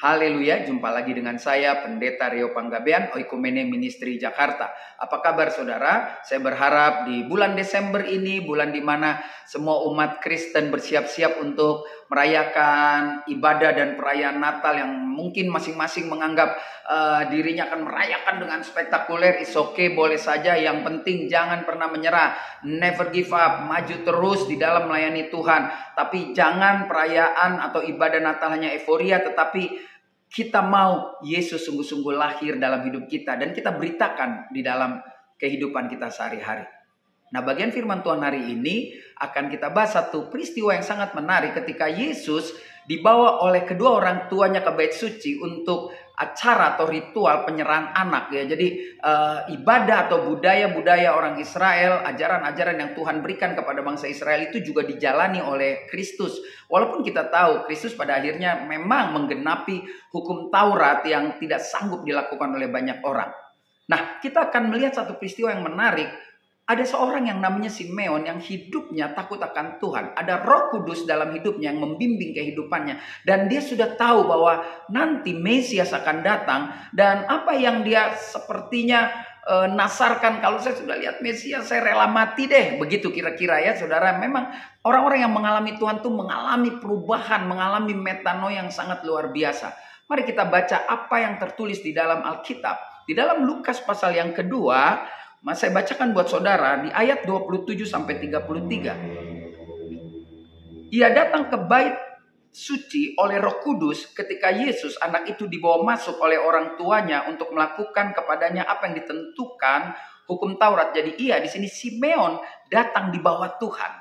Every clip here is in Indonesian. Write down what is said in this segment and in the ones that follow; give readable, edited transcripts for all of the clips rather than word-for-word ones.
Haleluya, jumpa lagi dengan saya Pendeta Rio Panggabean, Oikumene Ministry Jakarta. Apa kabar saudara? Saya berharap di bulan Desember ini, bulan di mana semua umat Kristen bersiap-siap untuk merayakan ibadah dan perayaan Natal yang mungkin masing-masing menganggap dirinya akan merayakan dengan spektakuler. It's okay, boleh saja. Yang penting jangan pernah menyerah. Never give up, maju terus di dalam melayani Tuhan. Tapi jangan perayaan atau ibadah Natal hanya euforia, tetapi kita mau Yesus sungguh-sungguh lahir dalam hidup kita dan kita beritakan di dalam kehidupan kita sehari-hari. Nah, bagian firman Tuhan hari ini akan kita bahas satu peristiwa yang sangat menarik ketika Yesus dibawa oleh kedua orang tuanya ke bait suci untuk acara atau ritual penyerahan anak ya. Jadi ibadah atau budaya-budaya orang Israel, ajaran-ajaran yang Tuhan berikan kepada bangsa Israel itu juga dijalani oleh Kristus. Walaupun kita tahu Kristus pada akhirnya memang menggenapi hukum Taurat yang tidak sanggup dilakukan oleh banyak orang. Nah, kita akan melihat satu peristiwa yang menarik. Ada seorang yang namanya Simeon yang hidupnya takut akan Tuhan. Ada Roh Kudus dalam hidupnya yang membimbing kehidupannya. Dan dia sudah tahu bahwa nanti Mesias akan datang. Dan apa yang dia sepertinya nasarkan, kalau saya sudah lihat Mesias saya rela mati deh. Begitu kira-kira ya saudara. Memang orang-orang yang mengalami Tuhan itu mengalami perubahan, mengalami metanoia yang sangat luar biasa. Mari kita baca apa yang tertulis di dalam Alkitab. Di dalam Lukas pasal yang kedua, saya bacakan buat saudara di ayat 27 sampai 33. Ia datang ke bait suci oleh Roh Kudus ketika Yesus anak itu dibawa masuk oleh orang tuanya untuk melakukan kepadanya apa yang ditentukan hukum Taurat. Jadi di sini Simeon datang di bawah Tuhan.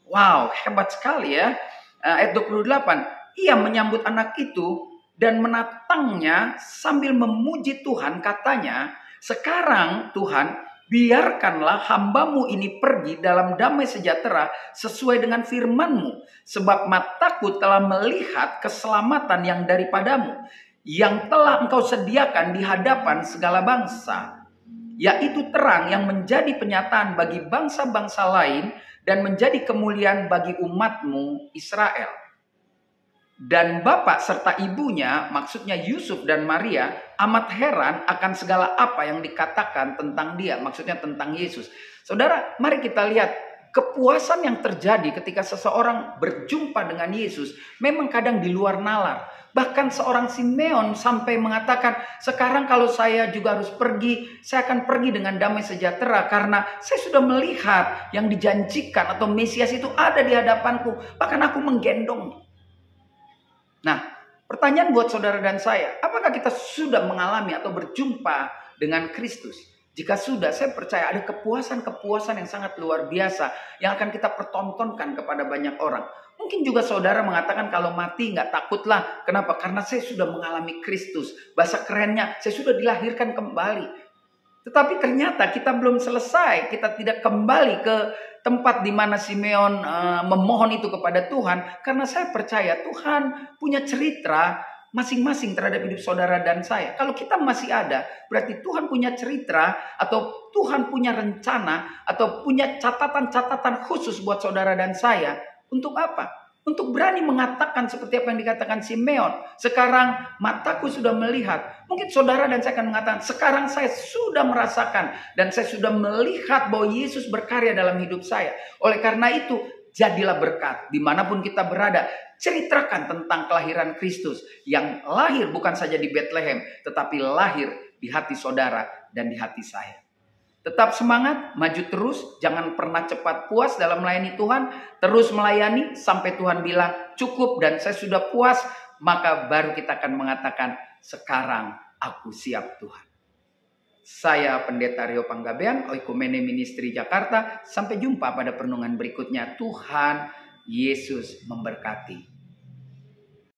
Wow, hebat sekali ya. Ayat 28. Ia menyambut anak itu dan menatangnya sambil memuji Tuhan, katanya, "Sekarang Tuhan, biarkanlah hambamu ini pergi dalam damai sejahtera sesuai dengan firman-Mu. Sebab mataku telah melihat keselamatan yang daripadamu, yang telah Engkau sediakan di hadapan segala bangsa. Yaitu terang yang menjadi penyataan bagi bangsa-bangsa lain dan menjadi kemuliaan bagi umat-Mu Israel." Dan bapak serta ibunya, maksudnya Yusuf dan Maria, amat heran akan segala apa yang dikatakan tentang dia, maksudnya tentang Yesus. Saudara, mari kita lihat kepuasan yang terjadi ketika seseorang berjumpa dengan Yesus memang kadang di luar nalar. Bahkan seorang Simeon sampai mengatakan, "Sekarang kalau saya juga harus pergi, saya akan pergi dengan damai sejahtera karena saya sudah melihat yang dijanjikan atau Mesias itu ada di hadapanku, bahkan aku menggendong." Nah, pertanyaan buat saudara dan saya, apakah kita sudah mengalami atau berjumpa dengan Kristus? Jika sudah, saya percaya ada kepuasan-kepuasan yang sangat luar biasa yang akan kita pertontonkan kepada banyak orang. Mungkin juga saudara mengatakan kalau mati nggak takutlah. Kenapa? Karena saya sudah mengalami Kristus. Bahasa kerennya, saya sudah dilahirkan kembali. Tetapi ternyata kita belum selesai. Kita tidak kembali ke tempat di mana Simeon memohon itu kepada Tuhan. Karena saya percaya Tuhan punya cerita masing-masing terhadap hidup saudara dan saya. Kalau kita masih ada, berarti Tuhan punya cerita atau Tuhan punya rencana atau punya catatan-catatan khusus buat saudara dan saya. Untuk apa? Untuk berani mengatakan seperti apa yang dikatakan Simeon. Sekarang mataku sudah melihat. Mungkin saudara dan saya akan mengatakan, sekarang saya sudah merasakan dan saya sudah melihat bahwa Yesus berkarya dalam hidup saya. Oleh karena itu, jadilah berkat dimanapun kita berada. Ceritakan tentang kelahiran Kristus yang lahir bukan saja di Bethlehem, tetapi lahir di hati saudara dan di hati saya. Tetap semangat, maju terus, jangan pernah cepat puas dalam melayani Tuhan. Terus melayani sampai Tuhan bilang cukup dan saya sudah puas. Maka baru kita akan mengatakan, sekarang aku siap Tuhan. Saya Pendeta Rio Panggabean, Oikumene Ministry Jakarta. Sampai jumpa pada perenungan berikutnya. Tuhan Yesus memberkati.